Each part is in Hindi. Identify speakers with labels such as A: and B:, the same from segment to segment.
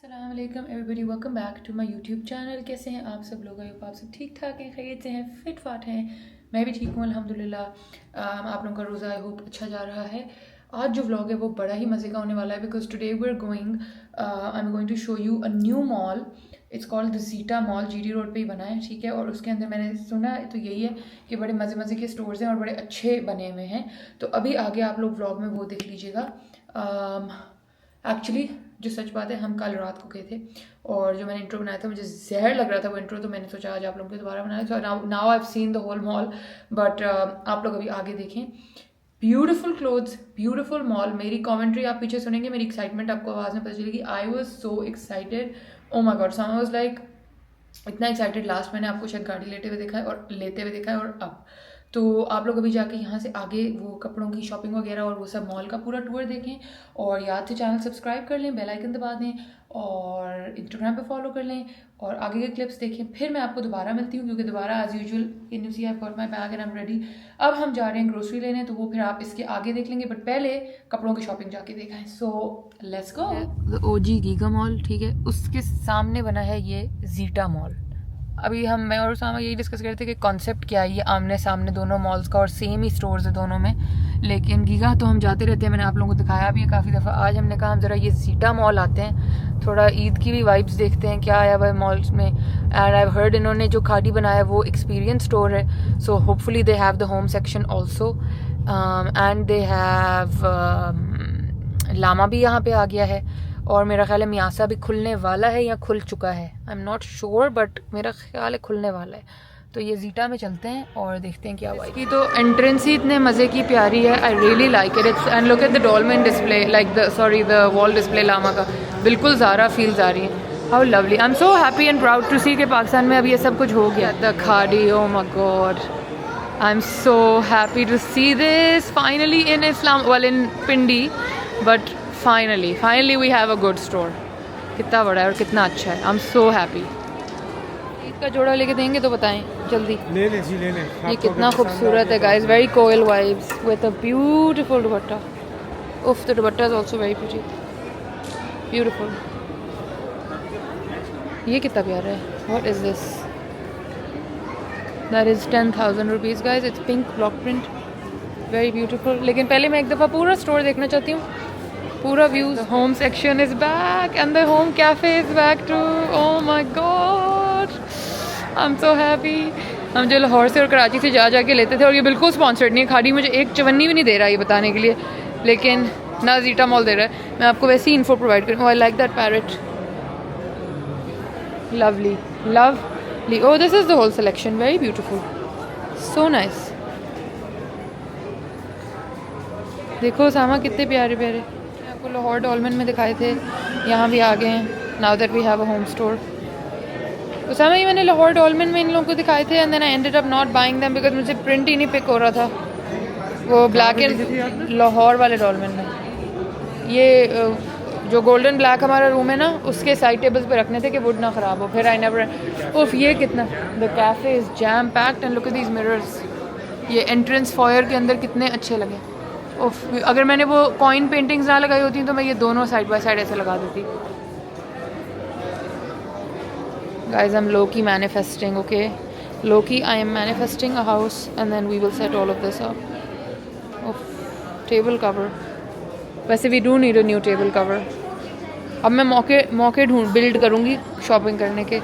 A: अस्सलाम वालेकुम everybody, welcome back to my YouTube channel. कैसे हैं आप सब लोग? आप सब ठीक ठाक हैं, खैरियत से हैं, फिट फाट हैं। मैं भी ठीक हूँ अल्हम्दुलिल्लाह। आप लोगों का रोज़ा आई होप अच्छा जा रहा है। आज जो व्लॉग है वो बड़ा ही मज़े का होने वाला है because today we are going I am going to show you a new mall. It's called the zeta mall, GD road पे ही बना है, ठीक है। और उसके अंदर मैंने सुना है तो यही है कि बड़े मज़े मज़े के स्टोर्स हैं और बड़े अच्छे बने हुए हैं। तो अभी आगे आप लोग व्लॉग में वो देख लीजिएगा। एक्चुअली जो सच बात है, हम कल रात को गए थे और जो मैंने इंट्रो बनाया था मुझे जहर लग रहा था वो इंट्रो, तो मैंने सोचा आज आप लोगों को दोबारा बनाया। So now I have seen the whole mall, but आप लोग अभी आगे देखें। Beautiful clothes, beautiful mall. मेरी कॉमेंट्री आप पीछे सुनेंगे, मेरी एक्साइटमेंट आपको आवाज़ में पता चलेगी। I was so excited, oh my God, some was like इतना एक्साइटेड। लास्ट मैंने आपको शायद गाड़ी लेते हुए देखा है और लेते हुए देखा है, और अब तो आप लोग अभी जाके यहाँ से आगे वो कपड़ों की शॉपिंग वगैरह और वो सब मॉल का पूरा टूर देखें। और याद से चैनल सब्सक्राइब कर लें, बेल आइकन दबा दें और इंस्टाग्राम पे फॉलो कर लें और आगे के क्लिप्स देखें। फिर मैं आपको दोबारा मिलती हूँ क्योंकि दोबारा as usual can you see I got my bag and I am ready. अब हम जा रहे हैं ग्रोसरी लेने, तो वो फिर आप इसके आगे देख लेंगे, बट पहले कपड़ों की शॉपिंग जाके देखा है। So let's go. OG giga mall, ठीक है, उसके सामने बना है ये ज़ीटा मॉल। अभी मैं और उसामा यही डिस्कस कर रहे थे कि कॉन्सेप्ट क्या है ये आमने सामने दोनों मॉल्स का, और सेम ही स्टोर्स है दोनों में। लेकिन गीगा तो हम जाते रहते हैं, मैंने आप लोगों को दिखाया भी है काफ़ी दफ़ा। आज हमने कहा हम ज़रा ये ज़ीटा मॉल आते हैं, थोड़ा ईद की भी वाइब्स देखते हैं क्या आया हुआ है मॉल्स में। एंड आई हर्ड इन्होंने जो खाड़ी बनाया है वो एक्सपीरियंस स्टोर है, so hopefully they have the home section also and they have लामा भी यहाँ पे आ गया है। और मेरा ख्याल है मियासा भी खुलने वाला है या खुल चुका है, I am not sure, but मेरा ख्याल है खुलने वाला है। तो ये ज़ीटा में चलते हैं और देखते हैं क्या हुआ। इसकी तो एंट्रेंस ही इतने मज़े की प्यारी है, I really like it. It's and look at the Dolmen display, like the wall display लामा का, बिल्कुल ज़ारा फील्स आ रही है। How lovely, I am so happy and proud to see कि पाकिस्तान में अब ये सब कुछ हो गया। The Khaadi, oh my God, I am so happy to see this finally in इस्लाम, well in Pindi, but finally we have a good store. कितना बड़ा है और कितना अच्छा है, I am so happy. Eid का जोड़ा लेके देंगे तो बताएं जल्दी।
B: ले ले जी, ले ले।
A: ये कितना खूबसूरत है guys, very Koel vibes with a beautiful dupatta. उफ, the dupatta is also very pretty, beautiful. ये कितना प्यारा है, what is this? That is 10,000 rupees guys. It's pink block print, very beautiful. लेकिन पहले मैं एक दफ़ा पूरा स्टोर देखना चाहती हूँ, पूरा views. Home section is back and the home cafe is back too, oh my God, I am so happy. हम जो लाहौर से और कराची से जा के लेते थे, और ये बिल्कुल स्पॉन्सर्ड नहीं है, खाड़ी मुझे एक चवन्नी भी नहीं दे रहा ये बताने के लिए, लेकिन ना ज़ीटा मॉल दे रहा है। मैं आपको वैसी इन्फो प्रोवाइड करूँ। I like that parrot, lovely lovely. Oh, this is the whole selection, very beautiful, so nice. देखो सामा कितने प्यारे प्यारे। लाहौर डॉलमेन में दिखाए थे, यहाँ भी आ गए हैं। Now that we have a home store. Usama, ये मैंने लाहौर डॉलमेन में इन लोगों को दिखाए थे and then I ended up not buying them because मुझे प्रिंट ही नहीं पिक हो रहा था। वो ब्लैक एंड लाहौर वाले डॉलमेन में, ये जो गोल्डन ब्लैक हमारा रूम है ना, उसके साइड टेबल्स पे रखने थे कि वुड ना ख़राब हो। फिर आई नेवर, उफ, ये कितना, the cafe is jam packed and look at these mirrors. ये एंट्रेंस फॉयर के अंदर कितने अच्छे लगे। अगर मैंने वो कॉइन पेंटिंग्स ना लगाई होती तो मैं ये दोनों साइड बाय साइड ऐसे लगा देती। Guys, I am lowkey manifesting, okay, lowkey I am manifesting a house and then we will set all of this up. Table cover, वैसे we do need a new table cover. अब मैं मौके बिल्ड करूँगी शॉपिंग करने के,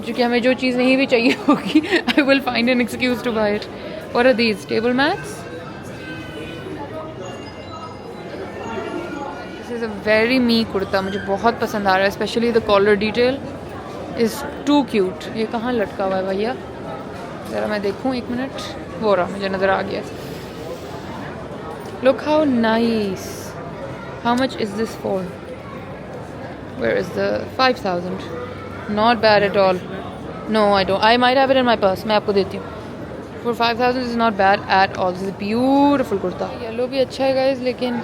A: जो कि हमें जो चीज़ नहीं भी चाहिए होगी I will find an excuse to buy it. What are these table mats? This is a very me kurta, मुझे बहुत पसंद आ रहा है, specially the collar detail is too cute. ये कहाँ लटका हुआ है भैया, ज़रा मैं देखूँ, एक मिनट। वो रहा, मुझे नज़र आ गया। Look how nice. How much is this for? Where is the 5,000? Not bad at all. No, I don't, I might have it in my purse, मैं आपको देती हूँ। For 5,000 is not bad at all. This is beautiful kurta. Yellow भी अच्छा है गाइज, लेकिन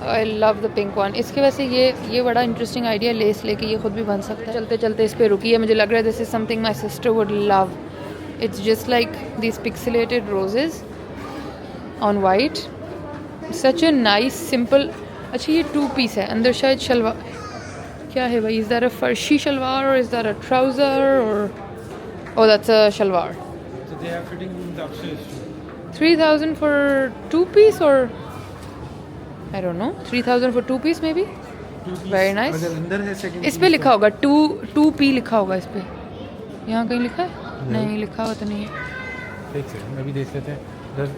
A: I love the pink one. इसके वैसे ये बड़ा इंटरेस्टिंग आइडिया, लेस लेके ये खुद भी बन सकता है। चलते चलते इस पर रुकी है, मुझे लग रहा है this is something my sister would love. It's just like this pixelated roses on white, such a nice simple. अच्छा, ये 2 पीस है, अंदर शायद शलवार, क्या है भाई? Is that a farshi shalwar और इज़ दैट अ ट्राउज़र और oh that's a shalwar.
B: So they have fitting rooms upstairs too.
A: 3,000 for 2 piece or I don't know. 3,000 for 2 piece maybe. Very nice.
B: अगर अंदर है सेकंड
A: इस पे लिखा होगा 2P लिखा होगा इस पे. यहाँ कहीं लिखा है? नहीं लिखा हुआ तो नहीं है.
B: देख सकते हैं, अभी देख लेते हैं.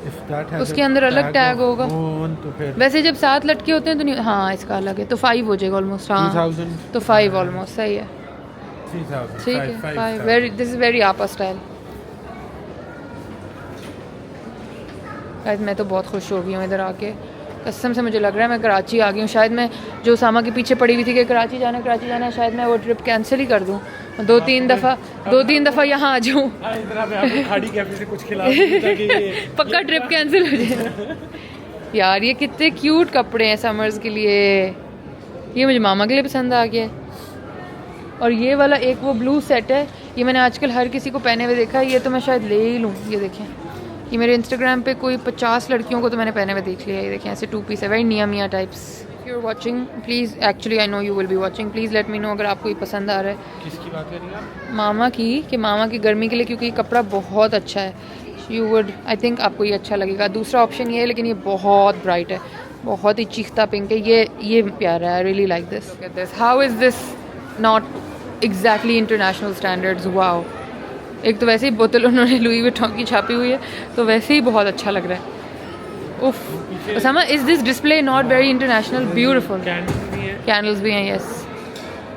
B: If that has
A: उसके
B: a
A: अंदर अलग टैग होगा.
B: own, तो फिर
A: वैसे जब 7 लटके होते हैं तो नहीं. हाँ इसका अलग है तो 5 हो जाएगा ऑलमोस्ट. हाँ
B: 2,000
A: तो 5 ऑलमोस्ट सही है.
B: 3,000
A: ठीक है 5. वेरी दिस इज़ वेरी आपा स्टाइल. मैं तो बहुत खुश हो गई हूँ इधर आके. कसम से मुझे लग रहा है मैं कराची आ गई हूँ. शायद मैं जो उसामा के पीछे पड़ी हुई थी कि कराची जाना है, शायद मैं वो ट्रिप कैंसिल ही कर दूँ. 2-3 दफ़ा यहाँ आ जाऊँ.
B: खाड़ी कैफे से कुछ खिला
A: पक्का ट्रिप कैंसिल हो जाए. यार ये कितने क्यूट कपड़े हैं समर्स के लिए. ये मुझे मामा के लिए पसंद आ गया है. और ये वाला एक वो ब्लू सेट है, ये मैंने आजकल हर किसी को पहने हुए देखा है. ये तो मैं शायद ले ही लूँ. ये देखें, ये मेरे इंस्टाग्राम पे कोई 50 लड़कियों को तो मैंने पहने हुए देख लिया. ये देखें ऐसे 2 पीस है. Very Nia Mia types. If you are watching please, actually I know you will be watching, please let me know अगर आपको ये पसंद आ रहा है.
B: किसकी बात कर रही हैं आप?
A: मामा की, कि मामा की गर्मी के लिए, क्योंकि ये कपड़ा बहुत अच्छा है. यू वुड, आई थिंक आपको ये अच्छा लगेगा. दूसरा ऑप्शन ये है, लेकिन ये बहुत ब्राइट है, बहुत ही चीखता पिंक है. ये प्यारा है. I really like this. Look at this. How is this not exactly international standards? Wow. एक तो वैसे ही बोतल उन्होंने लुई विटॉन की छापी हुई है, तो वैसे ही बहुत अच्छा लग रहा है. उफ. Usama, is this display not very international? Beautiful. Candles भी हैं. Yes.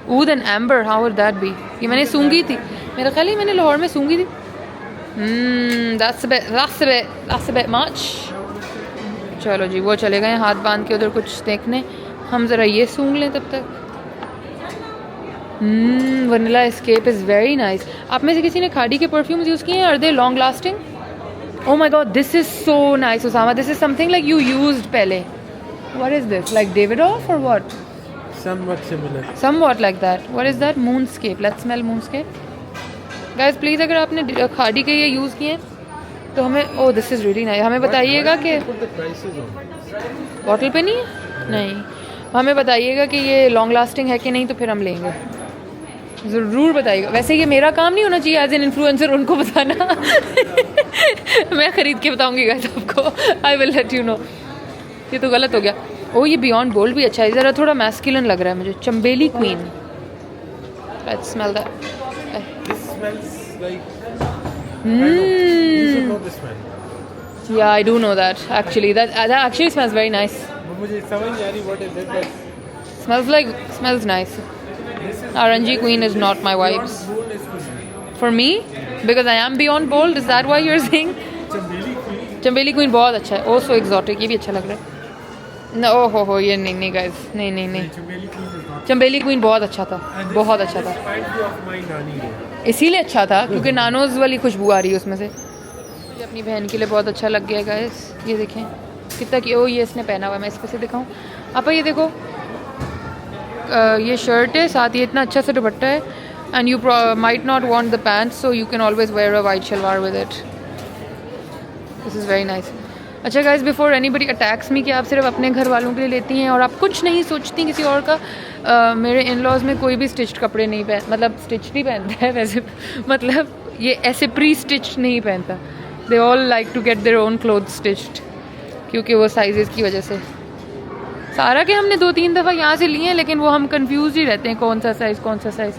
A: Oud and amber, how would that be? ये मैंने सूंघी थी, मेरा ख्याल है मैंने लाहौर में सूंघी थी. that's a bit much. चलो जी, वो चले गए हाथ बांध के उधर कुछ देखने. हम ज़रा ये सूंघ लें तब तक. Vanilla escape is very nice. आप में से किसी ने खाड़ी के परफ्यूम्स यूज़ किए हैं? Are they long lasting? Oh my god, this is so nice, Osama. This is something like you used pehle. What is this? Like Davidoff or what?
B: Somewhat similar.
A: Somewhat like that. What is that? Moonscape. Let's smell Moonscape. Guys, please अगर आपने खाड़ी के ये यूज़ किए हैं तो हमें, oh this is really nice, हमें बताइएगा कि बॉटल पे नहीं है. नहीं, हमें बताइएगा कि ये लॉन्ग लास्टिंग है कि नहीं, तो फिर हम लेंगे. ज़रूर बताइएगा. वैसे ये मेरा काम नहीं होना चाहिए एज एन इन्फ्लुएंसर उनको बताना. मैं ख़रीद के बताऊंगी गाइस आपको. I will let you know. ये तो गलत हो गया. ओ ये बियॉन्ड बोल्ड भी अच्छा है. ज़रा थोड़ा मैस्कुलिन लग रहा है मुझे. Chambeli queen. Let's smell that.
B: This smells like.
A: You
B: should know this smell.
A: Yeah, I do know that actually. That actually smells very nice.
B: मुझे समझ नहीं आ रही what is it, but
A: smells nice. Orange Queen is not my vibes. For me, because I am beyond bold. Is that why you're saying? Chambeli queen बहुत अच्छा है. Oh so exotic. ये भी अच्छा लग रहा है. No, हो ये नहीं guys. नहीं. चंबेली क्वीन बहुत अच्छा था. बहुत अच्छा था. इसीलिए अच्छा था क्योंकि नानोज वाली खुशबू आ रही है उसमें से. मुझे अपनी बहन के लिए बहुत अच्छा लग गया गाइस. ये देखें कितना कि ये इसने पहना हुआ है. मैं इस पर से दिखाऊँ आप? ये देखो, ये शर्ट है, साथ ही इतना अच्छा सा दुपट्टा है. And you might not want the pants, so you can always wear a white shalwar with it. This is very nice. अच्छा guys, before anybody attacks me कि आप सिर्फ अपने घर वालों के लिए लेती हैं और आप कुछ नहीं सोचती किसी और का, मेरे इन लॉज में कोई भी स्टिच्ड कपड़े नहीं मतलब स्टिच नहीं पहनता है वैसे. मतलब ये ऐसे प्री स्टिच नहीं पहनता. They all like to get their own cloth stitched, क्योंकि वो साइजेस की वजह से. सारा के हमने 2-3 दफ़ा यहाँ से लिए हैं, लेकिन वो हम कंफ्यूज ही रहते हैं कौन सा साइज़.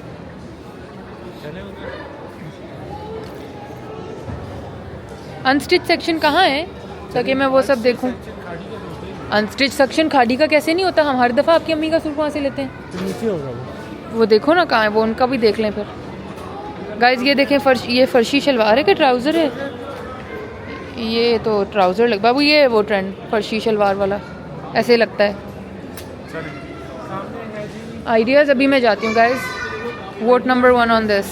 A: अनस्टिच सेक्शन कहाँ है ताकि मैं वो सब देखूं? अनस्टिच सेक्शन खाड़ी का कैसे नहीं होता? हम हर दफ़ा आपकी अम्मी का सूट वहाँ से लेते हैं.
B: नीचे होगा
A: वो देखो ना कहाँ है, वो उनका भी देख लें फिर. गाइज ये देखें, ये फर्शी शलवार है कि ट्राउज़र है? ये तो ट्राउज़र लग बाबू. ये वो ट्रेंड फर्शी शलवार वाला ऐसे लगता है. आइडियाज़ अभी मैं जाती हूँ guys. Vote number 1 on this.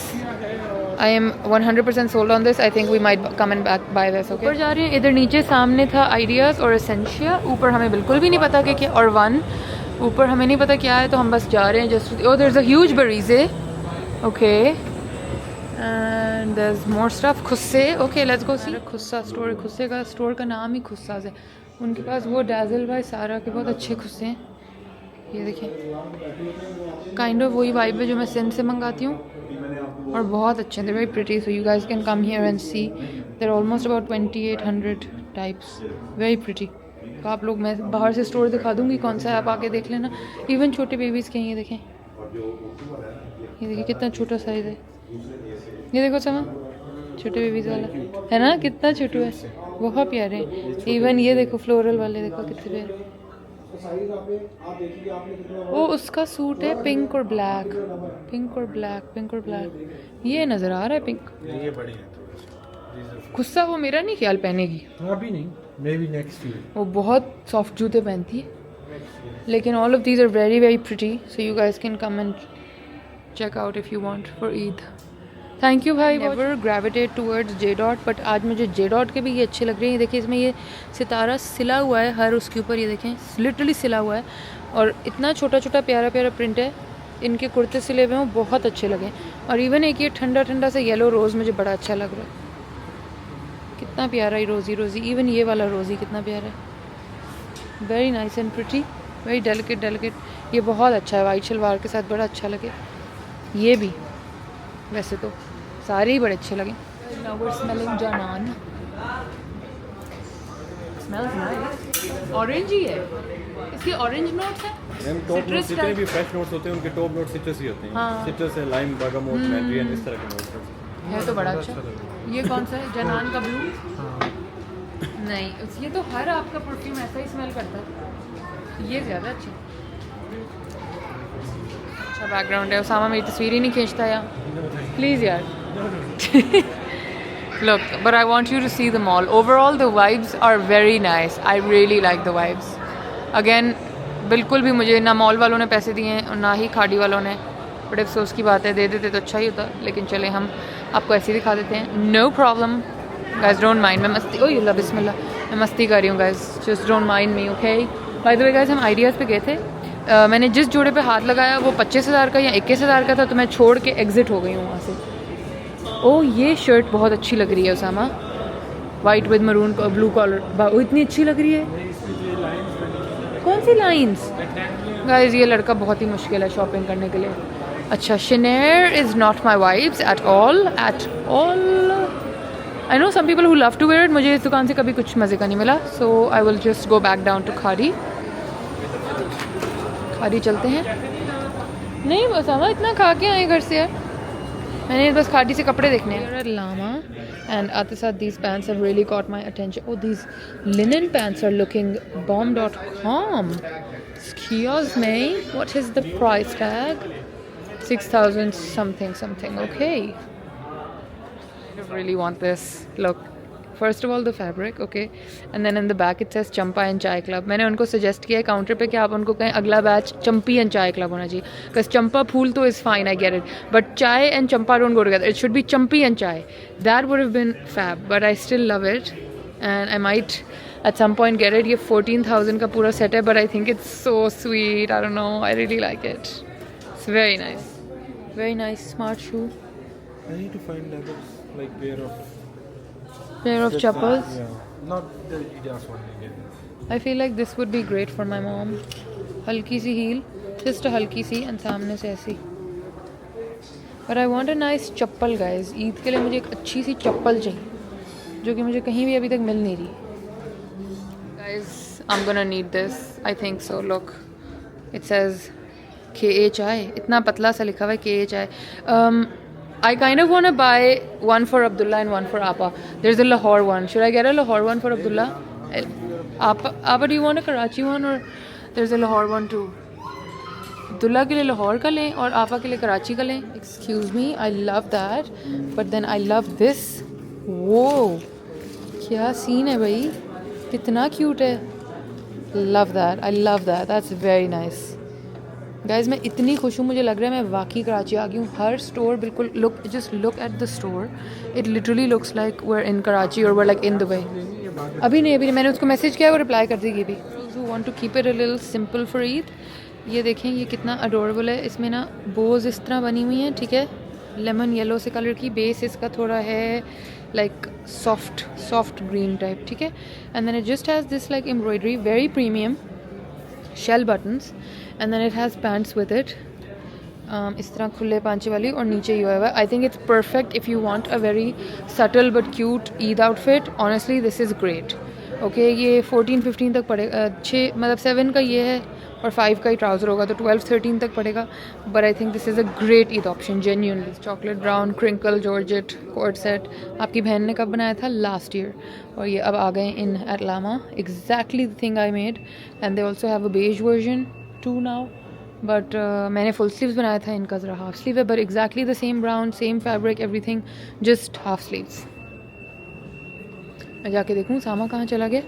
A: I am 100% sold on this. I think we might come and back by this. Okay, ऊपर जा रहे हैं. इधर नीचे सामने था आइडियाज़ और एसेंशिया. ऊपर हमें बिल्कुल भी नहीं पता कि क्या, और 1 ऊपर हमें नहीं पता क्या है, तो हम बस जा रहे हैं just. Oh there is a huge Bareeze. Okay, and there is more stuff. खुस्से. Okay let's go see. Khussa store. खुस्से का स्टोर का नाम ही खुस्सा है. उनके पास वो डैज़ल बाय सारा के बहुत अच्छे खुस्से हैं. ये देखें, काइंड ऑफ वही वाइब है जो मैं सिंध से मंगाती हूँ और बहुत अच्छे हैं, very pretty, so you guys can come here and see, there almost about 2800 types, very pretty. तो आप लोग, मैं बाहर से स्टोर दिखा दूँगी कौन सा है, आप आके देख लेना। इवन छोटे बेबीज़ के हैं, ये देखें, ये देखिए कितना छोटा साइज़ है, ये देखो समा, छोटे बेबीज़ वाला है ना, कितना छोटू है, बहुत प्यारे हैं। इवन ये देखो फ्लोरल वाले, देखो कितने प्यारे। वो उसका सूट है पिंक और ब्लैक, पिंक और ब्लैक, पिंक और ब्लैक, ये नज़र आ रहा है पिंक।
B: ये बड़ी है,
A: गुस्सा वो मेरा नहीं ख्याल पहनेगी,
B: अभी नहीं, मे बी नेक्स्ट ईयर।
A: वो बहुत सॉफ्ट जूते पहनती है। लेकिन all of these are very very pretty, so you guys can come and check out if you want for Eid. Thank you भाई। Never gravitate towards J dot, but आज मुझे जे डॉट के भी ये अच्छे लग रहे हैं। ये देखिए, इसमें ये सितारा सिला हुआ है हर उसके ऊपर, ये देखें लिटरली सिला हुआ है, और इतना छोटा छोटा प्यारा प्यारा प्रिंट है। इनके कुर्ते सिले हुए हैं, बहुत अच्छे लगे। और इवन एक ये ठंडा ठंडा सा येलो रोज़ मुझे बड़ा अच्छा लग रहा है, कितना प्यारा ही रोज़ी रोज़ी। इवन ये वाला रोज़ी कितना प्यारा है, very nice and pretty, very delicate delicate. ये बहुत अच्छा है, वाइट शलवार के साथ बड़ा अच्छा लगे। ये भी वैसे तो सारे ही बड़े अच्छे लगे। Now we're smelling Janan. Smells nice. Orange ही है, इसके ऑरेंज नोट्स हैं।
B: टॉप नोट्स जितने भी फ्रेश नोट्स होते हैं उनके टॉप नोट्स सिट्रस ही होते हैं।
A: हाँ।
B: सिट्रस है, लाइम, bergamot, मैड्रियन, इस तरह के नोट्स
A: है तो बड़ा अच्छा। ये कौन सा है, जनान का ब्लू? नहीं, ये तो हर आपका परफ्यूम ऐसा ही स्मेल करता है, ये ज़्यादा अच्छा। अच्छा बैकग्राउंड है, उसामा मेरी तस्वीर ही नहीं खींचता यार, प्लीज़ यार। Look, but I want you to see the mall. Overall, the vibes are very nice. I really like the vibes. Again, बिल्कुल भी मुझे ना मॉल वालों ने पैसे दिए हैं और ना ही खाड़ी वालों ने, बड़े अफसोस की बात है, दे देते तो अच्छा ही होता। लेकिन चले, हम आपको ऐसे ही दिखा देते हैं, no problem guys, don't mind. मैं मस्ती, ओह अल्लाह बिस्मिल्लाह, मैं मस्ती कर रही हूँ guys, just don't mind me, okay. By the way guys, हम आइडियाज़ पे गए थे, मैंने जिस जोड़े पे हाथ लगाया वो 25,000 का या 21,000 का था, तो मैं छोड़ के एग्जिट हो गई हूँ वहाँ से। ओह ये शर्ट बहुत अच्छी लग रही है Usama, white with maroon blue collar, वो इतनी अच्छी लग रही है। कौन सी लाइंस गाइज, ये लड़का बहुत ही मुश्किल है शॉपिंग करने के लिए। अच्छा, शनेर is not my vibes at all, at all. I know some people who love to wear it, मुझे इस दुकान से कभी कुछ मज़े का नहीं मिला, so I will just go back down to Khaadi. Khaadi चलते हैं। नहीं उसामा, इतना खा के आए घर से यार, मैंने बस खाड़ी से कपड़े देखने हैं। लामा एंड आते साथ these pants have really caught my attention. Oh, these linen pants are looking bomb.com. Excuse me, what is the price tag? 6,000 something. Okay, I really want this. Look, first of all the fabric, okay, and then in the back it says Champa and Chai Club. मैंने उनको सजेस्ट किया है काउंटर पे कि आप उनको कहें अगला batch Champi and chai club होना चाहिए, बिकॉज चंपा फूल तो is fine, I get it, but chai and Champa don't go together, it should be Champi and chai, that would have been fab, but I still love it and I might at some point get it. ये 14,000 का पूरा सेट है, but I think it's so sweet, I don't know, I really like it, it's very nice, smart shoe.
B: I need to find like
A: pair of chappals.
B: Yeah, not the Adidas one again.
A: I feel like this would be great for my mom. हल्की सी हील, just a हल्की सी, and सामने से ऐसी। But I want a nice chappal guys. Eid के लिए मुझे एक अच्छी सी चप्पल चाहिए, जो कि मुझे कहीं भी अभी तक मिल नहीं रही। Guys, I'm gonna need this. I think so. Look, it says KHI. इतना पतला सा लिखा हुआ है KHI. I kind of want to buy one for Abdullah and one for Appa. There's a Lahore one. Should I get a Lahore one for Abdullah? Appa, do you want a Karachi one, or there's a Lahore one too? Abdullah के लिए लाहौर का लें और आपा के लिए कराची का लें. Excuse me, I love that, but then I love this. Whoa, क्या सीन है भाई, कितना क्यूट है. Love that, I love that. That's very nice. Guys मैं इतनी खुश हूँ, मुझे लग रहा है मैं वाकई कराची आ गई हूँ. हर स्टोर बिल्कुल just look at the store, it literally looks like we are in Karachi और we are like in Dubai. अभी नहीं, मैंने उसको मैसेज किया, वो रिप्लाई कर देगी. भी who want to keep it a little simple for Eid. ये देखें, ये कितना अडोरेबल है. इसमें ना बोज इस तरह बनी हुई हैं, ठीक है, लेमन येलो से कलर की. बेस इसका थोड़ा है लाइक सॉफ्ट ग्रीन टाइप, ठीक है. And then it just has this like embroidery, very premium. Shell buttons and then it has pants with it, इस तरह खुले पांचे वाली, और नीचे ये हुआ है. आई think it's perfect if you want a very subtle but cute Eid outfit. Honestly this is great. Okay, ये 14-15 तक पड़ेगा. 6 मतलब 7 का ये है और 5 का ही ट्राउज़र होगा, तो 12-13 तक पड़ेगा. But I think this is a great Eid option genuinely. Chocolate brown crinkle georgette coat set आपकी बहन ने कब बनाया था? Last year. और ये अब आ गए इन एटलामा. Exactly the thing I made. And they also have a beige version too now. But मैंने फुल स्लीव्स बनाया था, इनका ज़रा हाफ स्लीव है. But exactly the same brown, same fabric, everything, just half sleeves. मैं जाके देखूँ सामा कहाँ चला गया.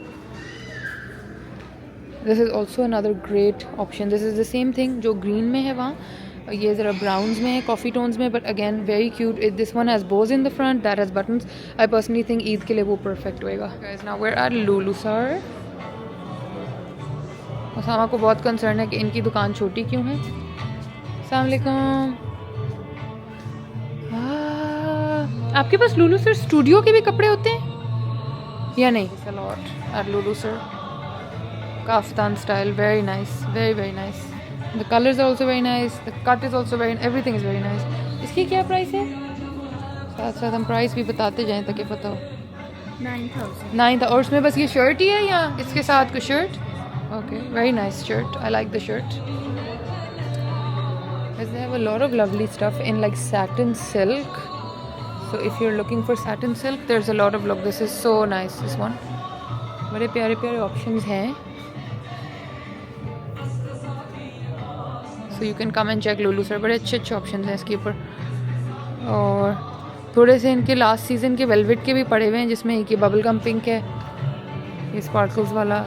A: This is also another great option. This is the same thing जो ग्रीन में है वहाँ, ये ज़रा ब्राउन्स में है, कॉफ़ी टोन्स में, but again very cute. This one has bows in the front, that has buttons. I personally think Eid के लिए वो परफेक्ट होएगा. Guys now we are at Lulu sir. Sama को बहुत कंसर्न है कि इनकी दुकान छोटी क्यों है. अस्सलाम वालेकुम. आपके पास लुलु सर स्टूडियो के भी कपड़े होते हैं या नहीं? Lot at Lulu sir. Kaftan style, very nice, very very nice. The colors are also very nice. The cut is also very, everything is very nice. इसकी क्या प्राइस है? साथ साथ हम प्राइस भी बताते जाएं ताकि पता हो.
C: 9,000.
A: 9,000. और उसमें बस ये शर्ट ही है या इसके साथ कोई shirt? Okay, very nice shirt. I like the shirt. Because they have a lot of lovely stuff in like satin silk. So if you're looking for satin silk, there's a lot of look. This is so nice. This one. बड़े प्यारे प्यारे options हैं. So you can come and check Lulu sir. बड़े अच्छे अच्छे ऑप्शन हैं इसके ऊपर. और थोड़े से इनके लास्ट सीज़न के वेलवेट के भी पड़े हुए हैं, जिसमें एक ये बबल गम पिंक है, ये स्पार्कल्स वाला.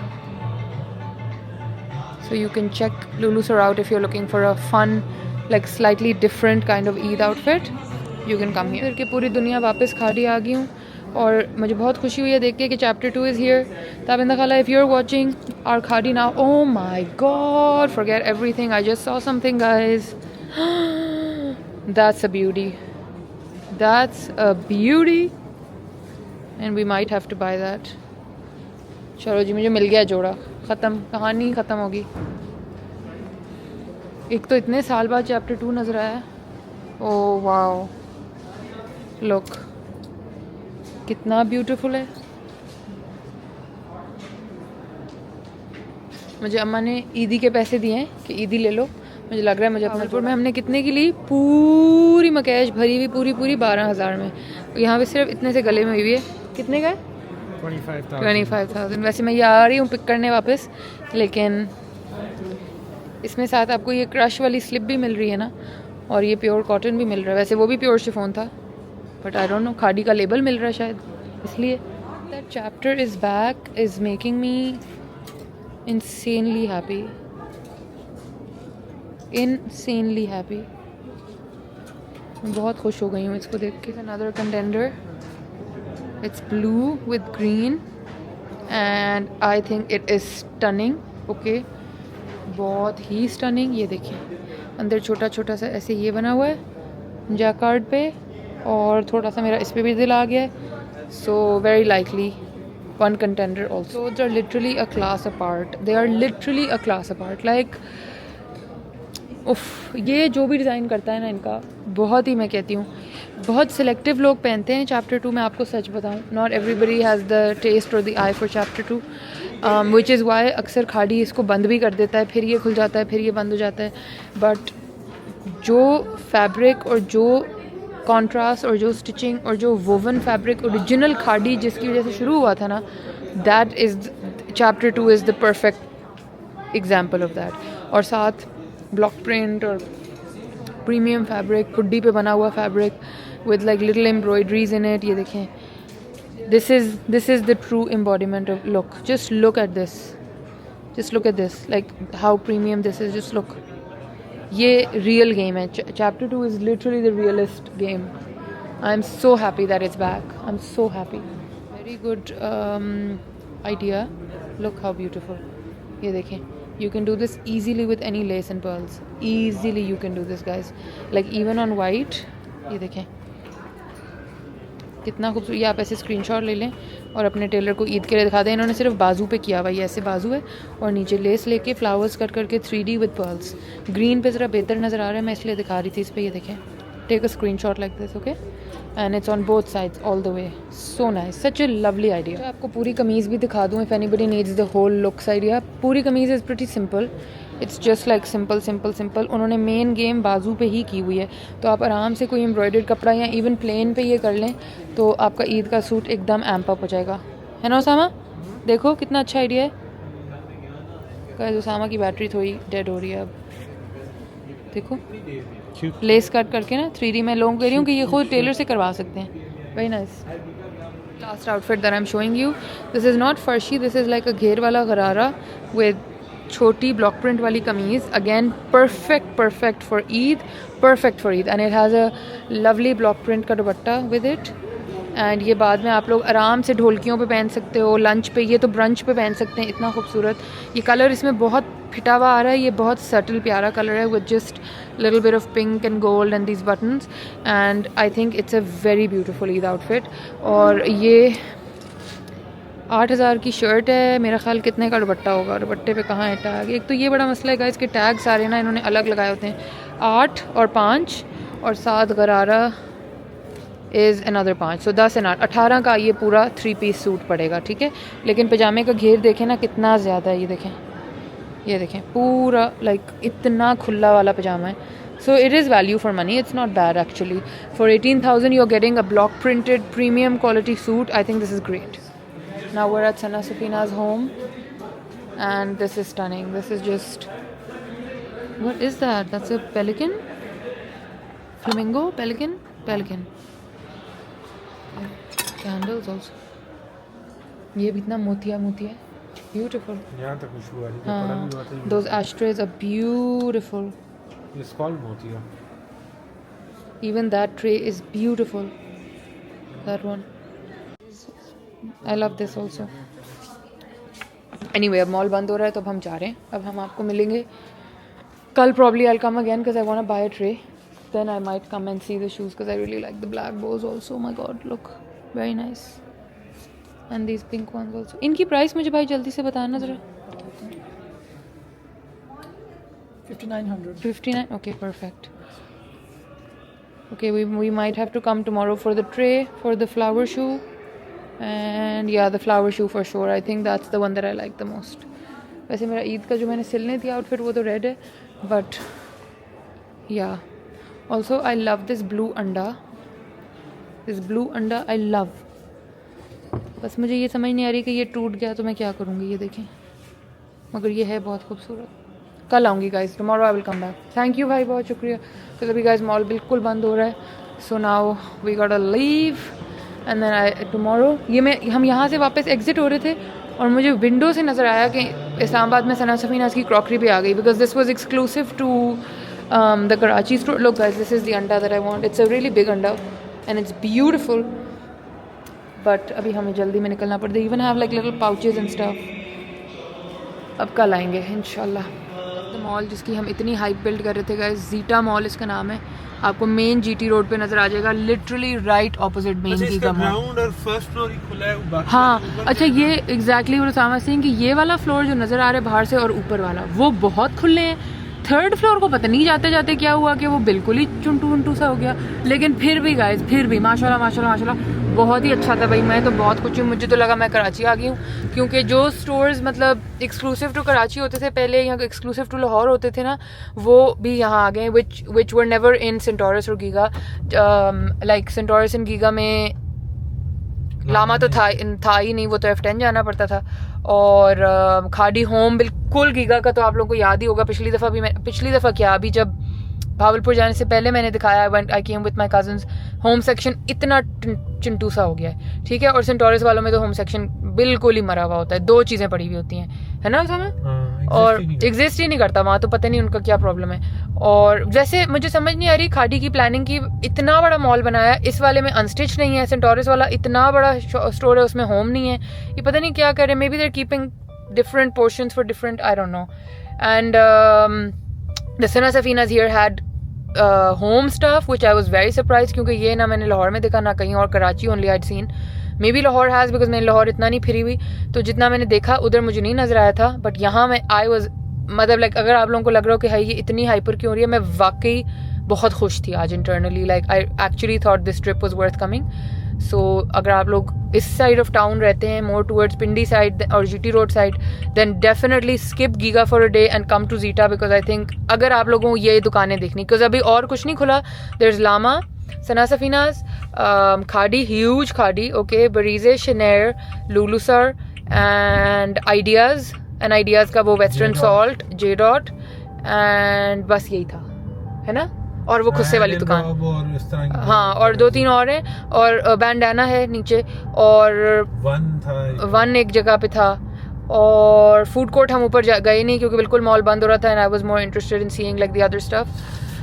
A: So you can check Lulu sir out if you're looking for a fun, like slightly different kind of Eid outfit. You can come here. फिर के पूरी दुनिया वापस खाड़ी आ गई हूँ और मुझे बहुत खुशी हुई है देख के कि चैप्टर 2 इज़ हियर. ताबिंदा खाला, if you are watching our Khaadi now, oh my God, forget everything. I just saw something guys. That's a beauty. That's a beauty and we might have to buy that. चलो जी, मुझे मिल गया जोड़ा. ख़त्म, कहानी ख़त्म होगी. एक तो इतने साल बाद चैप्टर 2 नज़र आया. ओह वाओ, लुक कितना ब्यूटीफुल है. मुझे अम्मा ने ईदी के पैसे दिए हैं कि ईदी ले लो. मुझे लग रहा है मुझे अपनापुर में हमने कितने की ली? पूरी मकैश भरी हुई, पूरी पूरी 12,000 में. यहाँ पे सिर्फ इतने से गले में हुई है. कितने का? 25,000. वैसे मैं ये आ रही हूँ पिक करने वापस, लेकिन इसमें साथ आपको ये क्रश वाली स्लिप भी मिल रही है ना, और ये प्योर कॉटन भी मिल रहा है. वैसे वो भी प्योर शिफॉन था, बट आई डोंट नो, खाड़ी का लेबल मिल रहा है शायद इसलिए. That chapter is back is making me insanely happy. Insanely happy. मैं बहुत खुश हो गई हूँ इसको देख के. Another contender. It's blue with green and I think it is stunning. Okay, बहुत ही stunning. ये देखिए अंदर छोटा छोटा सा ऐसे ये बना हुआ है जैकार्ड पे, और थोड़ा सा मेरा इस पे भी दिल आ गया है. So very likely one contender also. Clothes are literally a class apart. They are literally a class apart. Like उफ, ये जो भी डिज़ाइन करता है ना इनका, बहुत ही, मैं कहती हूँ बहुत सिलेक्टिव लोग पहनते हैं चैप्टर 2 में. आपको सच बताऊँ, not everybody has the taste और the eye for chapter 2, which is why अक्सर खाड़ी इसको बंद भी कर देता है, फिर ये खुल जाता है, फिर ये बंद हो जाता है. बट जो फैब्रिक और जो कॉन्ट्रास्ट और जो स्टिचिंग और जो वोवन फैब्रिक ओरिजिनल खाड़ी जिसकी वजह से शुरू हुआ था ना, that is chapter 2 is the perfect example of that. और साथ ब्लॉक प्रिंट और प्रीमियम फैब्रिक, हुड्डी पे बना हुआ fabric with like little embroideries in it. ये देखें, this is the true embodiment of look. Just look at this, just look at this, like how premium this is. Just look, ये रियल गेम है. Chapter 2 is literally the realist game. I am so happy that is back. I am so happy. Very good idea. Look how beautiful. ये देखें, you can do this easily with any lace and pearls. Easily you can do this guys, like even on white. ये देखें कितना खूबसूरत. ये आप ऐसे स्क्रीनशॉट ले लें, और अपने टेलर को ईद के लिए दिखा दें। इन्होंने सिर्फ बाजू पे किया हुआ, ये ऐसे बाजू है और नीचे लेस लेके फ्लावर्स कट करके 3D विद पर्ल्स। ग्रीन पे ज़रा बेहतर नज़र आ रहा है, मैं इसलिए दिखा रही थी इस पर। ये देखें, take a screenshot like this, okay, and it's on both sides all the way. So nice, such a lovely idea. आपको पूरी कमीज़ भी दिखा दूँ if anybody needs the whole looks idea. पूरी kameez is pretty simple, it's just like simple simple simple. उन्होंने मेन गेम बाजू पे ही की हुई है, तो आप आराम से कोई एम्ब्रॉयडर्ड कपड़ा या इवन प्लेन पे ये कर लें तो आपका ईद का सूट एकदम एम्प अप हो जाएगा, है ना उसामा? देखो कितना अच्छा आइडिया है। गाइस उसामा की बैटरी थोड़ी डेड हो रही है अब, देखो लेस कट करके ना 3D में लोगों कह रही हूँ कि ये खुद टेलर से करवा सकते हैं। Very nice. Last outfit that I am showing you, this is not farshi, this is like a घेर वाला गरारा विद छोटी ब्लॉक प्रिंट वाली kameez. Again perfect for Eid, perfect for Eid, and it has a lovely block print का दुपट्टा विद इट। एंड ये बाद में आप लोग आराम से ढोलकियों पे पहन सकते हो, लंच पे, ये तो ब्रंच पे पहन सकते हैं। इतना खूबसूरत ये कलर इसमें बहुत फिटा हुआ आ रहा है, ये बहुत सटल प्यारा कलर है with just little bit of pink and gold and these buttons, and I think it's a very beautiful Eid outfit. और ये 8,000 की शर्ट है, मेरा ख्याल कितने का दुपट्टा होगा? दुपट्टे पे कहाँ है टैग? एक तो ये बड़ा मसला है गाइस, इसके टैग सारे ना इन्होंने अलग लगाए होते हैं, 8 और 5 और 7 गरारा इज़ अनदर 5, सो 10 और 8, 18 का ये पूरा 3 पीस सूट पड़ेगा, ठीक है। लेकिन पजामे का घेर देखें ना कितना ज़्यादा है, ये देखें पूरा लाइक इतना खुला वाला पजामा है। So it is value for money, it's not bad actually. For 18,000 you're getting a block printed premium quality suit. I think this is great. Now we're at Sana Safina's home and this is stunning. This is just, what is that? That's a pelican? Flamingo? Pelican? Pelican. Candles also. ये भी इतना मोतिया है. Beautiful.
B: यहाँ तक खुशबू आ रही है, पता भी हुआ था।
A: Those ashtrays are beautiful.
B: It's called मोतिया.
A: Even that tray is beautiful. That one. I love this also. Anyway, अब मॉल बंद हो रहा है तो अब हम जा रहे हैं। अब हम आपको मिलेंगे कल। Probably I'll come again because I want to buy a tray. Then I might come and see the shoes because I really like the black bows also. Oh my god, look, very nice. And these pink ones also. इनकी प्राइस मुझे भाई जल्दी से बताना ज़रा।
C: 5,900.
A: 59. Okay, perfect. Okay, we might have to come tomorrow for the tray, for the flower shoe, and yeah, the flower shoe for sure. I think that's the one that I like the most. वैसे मेरा ईद का जो मैंने सिलने दिया आउटफिट वो तो रेड है, but yeah. Also, I love this blue अंडा. This blue अंडा I love. बस मुझे ये समझ नहीं आ रही कि ये टूट गया तो मैं क्या करूँगी। ये देखें, मगर ये है बहुत खूबसूरत। कल आऊँगी guys, tomorrow I will come back. Thank you भाई, बहुत शुक्रिया। तो अभी गाइज मॉल बिल्कुल बंद हो रहा है, so now we got a leave and then I tomorrow. हम यहाँ से वापस एग्जिट हो रहे थे और मुझे विंडो से नज़र आया कि इस्लामाबाद में सना सफीनाज़ की क्रॉकरी भी आ गई, because this was exclusive to the Karachi store. Look guys, this is the अंडा that I want. It's a really big अंडा एंड इट्स ब्यूटिफुल, बट अभी हमें जल्दी में निकलना पड़ता है। Even have like little pouches and stuff. अब कल आएंगे इंशाल्लाह। द मॉल जिसकी हम इतनी हाइप बिल्ड कर रहे थे गाइस, जीटा मॉल इसका नाम है। आपको मेन जीटी रोड पे नजर आ जाएगा, literally right opposite main giga mall.
B: Ground और फर्स्ट फ्लोर ही खुला है।
A: हाँ अच्छा, ये एग्जैक्टली वो सामा सिंह कि ये वाला फ्लोर जो नज़र आ रहा है बाहर से और ऊपर वाला वो बहुत खुले हैं। थर्ड फ्लोर को पता नहीं जाते जाते क्या हुआ कि वो बिल्कुल ही चुंटू उंटू सा हो गया। लेकिन फिर भी गाइस, फिर भी माशाल्लाह माशाल्लाह माशाल्लाह बहुत ही अच्छा था भाई। मैं तो बहुत कुछ हूँ, मुझे तो लगा मैं कराची आ गई हूँ, क्योंकि जो स्टोर्स मतलब एक्सक्लूसिव टू कराची होते थे पहले, यहाँ एक्सक्लूसिव टू लाहौर होते थे ना, वो भी यहाँ आ गए, विच वर नेवर इन सेंटोरस और गीगा। लाइक सेंटोरस इन गीगा में लामा तो था ही नहीं, वो तो F10 जाना पड़ता था। और खाड़ी होम बिल्कुल गीगा का तो आप लोगों को याद ही होगा। पिछली दफ़ा क्या, अभी जब भावलपुर जाने से पहले मैंने दिखाया, I came with my cousins, home section इतना चिंटू सा हो गया है, ठीक है। और सेंटोरस वालों में तो होम सेक्शन बिल्कुल ही मरा हुआ होता है, 2 चीज़ें पड़ी हुई होती हैं, है ना समय, और एग्जिस्ट ही नहीं करता वहाँ, तो पता नहीं उनका क्या प्रॉब्लम है। और वैसे मुझे समझ नहीं आ रही खाड़ी की प्लानिंग की, इतना बड़ा मॉल बनाया, इस वाले में अनस्टिच नहीं है, सेंटोरस वाला इतना बड़ा स्टोर है उसमें होम नहीं है, ये पता नहीं क्या कर रहे हैं। Maybe they're keeping different portions for different, I don't know. And the Sana Safinaz here had home stuff which I was very surprise, क्योंकि ये ना मैंने लाहौर में देखा ना कहीं और, Karachi only I had seen. May be Lahore has, because मैंने लाहौर इतना नहीं फिरी हुई, तो जितना मैंने देखा उधर मुझे नहीं नज़र आया था, बट यहाँ मैं आई वॉज, मतलब लाइक अगर आप लोगों को लग रहा हो कि हाई ये इतनी हाइपर क्यों हो रही है, मैं वाकई बहुत खुश थी आज internally, like I actually thought this trip was worth coming. So अगर आप लोग इस साइड ऑफ टाउन रहते हैं, मोर टूवर्ड्स पिंडी साइड और GT road side, then definitely skip Giga for a day and come to Zeta, because I think अगर आप लोगों को ये दुकानें देखनी, बिकॉज अभी और कुछ नहीं खुला. There is Lama, Sana Safinaz, Khaadi, huge Khaadi, okay, बरीजे, शनेर, Lulusar and Ideas, and Ideas का वो western salt, J dot, and बस यही था, है ना, और वो खुस्से वाली दुकान,
B: और इस तरह की
A: हाँ, और 2-3 और हैं, और बैंडाना है नीचे, और वन एक जगह पे था, और फूड कोर्ट हम ऊपर गए नहीं क्योंकि बिल्कुल मॉल बंद हो रहा था, and I was more interested in seeing like the other stuff.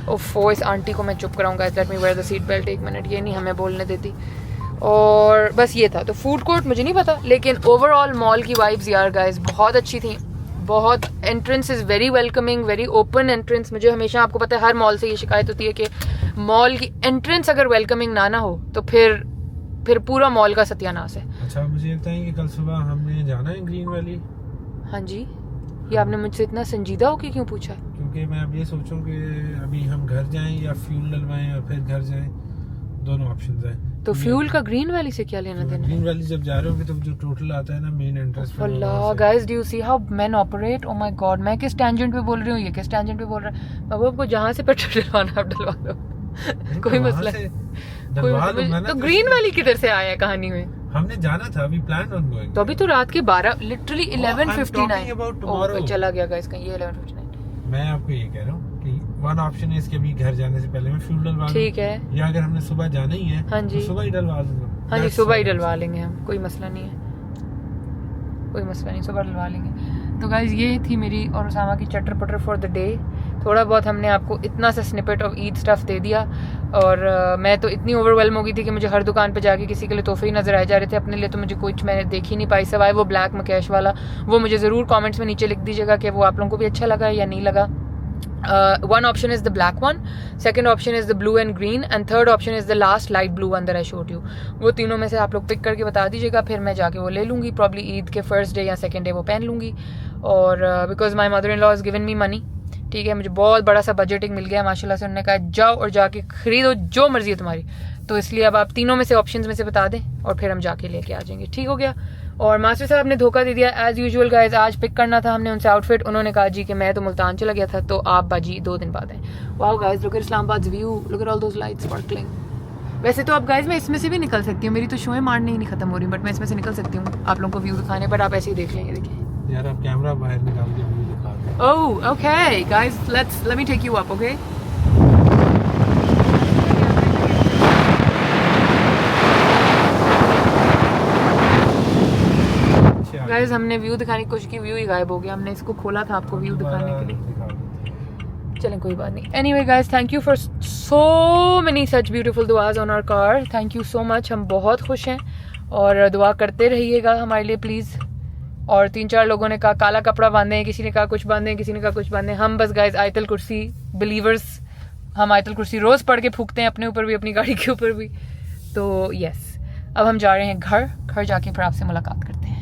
A: ओफो, इस आंटी को मैं चुप कराऊंगा, let me wear the seat belt, 1 minute, ये नहीं हमें बोलने देती. और बस ये था. तो फूड कोर्ट मुझे नहीं पता, लेकिन ओवरऑल मॉल की वाइब्स यार गाइस बहुत अच्छी थी, बहुत. Entrance is very welcoming, very open entrance. मुझे हमेशा, आपको पता है, हर मॉल से ये शिकायत होती है कि मॉल की एंट्रेंस अगर वेलकमिंग ना हो तो फिर पूरा मॉल का सत्यानाश है.
B: अच्छा, मुझे बताइए कि कल सुबह हमने जाना है ग्रीन वैली?
A: हाँ जी, ये आपने मुझसे इतना संजीदा होकर क्यों पूछा?
B: क्योंकि मैं अब ये सोचूं कि अभी हम घर जाएं या फ्यूल डलवाएं और फिर घर जाएं, दोनों ऑप्शंस हैं.
A: तो फ्यूल का ग्रीन वैली से क्या लेना देना?
B: ग्रीन वैली जब जा रहे होगे तो जो टोटल आता है ना मेन एंट्रेंस पे,
A: Allah guys, do you see how men operate? Oh my God, मैं किस टैंजेंट पे बोल रही हूँ, ये किस टैंजेंट पे बोल रहा है. बाबू, आपको जहाँ से पेट्रोल डलवाना आप डलवा दो, कोई मसला नहीं. तो ग्रीन वैली किधर से आया कहानी में?
B: हमने जाना था, अभी प्लान ऑन गोइंग.
A: तो अभी तो रात के 12, लिटरली 11:59.
B: tomorrow.
A: चला गया गाइस कहीं, ये 11:59.
B: मैं आपको ये कह रहा हूँ कि वन ऑप्शन है इसके, अभी घर जाने से पहले मैं फ्यूल डलवा लूं.
A: ठीक है,
B: या अगर हमने सुबह जाना ही है,
A: हाँ जी,
B: तो सुबह ही डलवा दूंगा.
A: हाँ जी, सुबह ही डलवा लेंगे हम, कोई मसला नहीं है, कोई मसला नहीं, सुबह डलवा लेंगे. तो गाइज ये थी मेरी और उसामा की चटर पटर फॉर द डे. थोड़ा बहुत हमने आपको इतना सा स्निपेट ऑफ ईद स्टफ दे दिया, और मैं तो इतनी ओवरवेलम हो गई थी कि मुझे हर दुकान पे जाके किसी के लिए तोहफे ही नजर आए जा रहे थे. अपने लिए तो मुझे कुछ मैंने देख ही नहीं पाई, सवाए वो ब्लैक मकैश वाला. वो मुझे ज़रूर कमेंट्स में नीचे लिख दीजिएगा कि वो आप लोगों को भी अच्छा लगा या नहीं लगा. One option is the black one, second option is the blue and green, and third option is the last light blue one that I showed you. वो तीनों में से आप लोग पिक करके बता दीजिएगा, फिर मैं जाके वो ले लूँगी. प्रॉब्ली ईद के फर्स्ट डे या सेकंड डे वो पहन लूँगी. और because my mother in law is given me money, ठीक है, मुझे बहुत बड़ा सा बजटिंग मिल गया माशाल्लाह से. उन्होंने कहा जाओ और जाके खरीदो जो मर्जी है तुम्हारी. तो इसलिए अब आप तीनों में से ऑप्शंस में से बता दें और फिर हम जाके लेके आ जाएंगे. ठीक हो गया. और मास्टर साहब ने धोखा दे दिया एज यूजुअल गाइज. आज पिक करना था हमने उनसे आउटफिट, उन्होंने कहा जी कि मैं तो मुल्तान चला गया था, तो आप बाजी 2 दिन बाद आए. Wow guys, look at Islamabad view, look at all those lights sparkling. वैसे तो अब गाइज मैं इसमें से भी निकल सकती हूँ, मेरी तो शोएं मारने ही नहीं खत्म हो रही, बट मैं इसमें से निकल सकती हूँ आप लोगों को व्यू दिखाने. बट आप ऐसे ही देख लेंगे. देखिए
B: यार, आप कैमरा बाहर निकाल के व्यू दिखा दो.
A: Oh okay guys, let me take you up. Okay guys, हमने व्यू दिखाने की कोशिश की, व्यू ही गायब हो गया. हमने इसको खोला था आपको व्यू दिखाने के लिए. चलें कोई बात नहीं. Anyway guys, thank you for so many such beautiful दुआज on our car. Thank you so much. हम बहुत खुश हैं और दुआ करते रहिएगा हमारे लिए प्लीज़. और 3-4 लोगों ने कहा काला कपड़ा बांधें, किसी ने कहा कुछ बांधें, किसी ने कहा कुछ बांधें. हम बस गाइज आयतल कुर्सी बिलीवर्स, हम आयतल कुर्सी रोज़ पढ़ के फूकते हैं अपने ऊपर भी, अपनी गाड़ी के ऊपर भी. तो यस, अब हम जा रहे हैं घर जाके फिर आपसे मुलाकात करते हैं.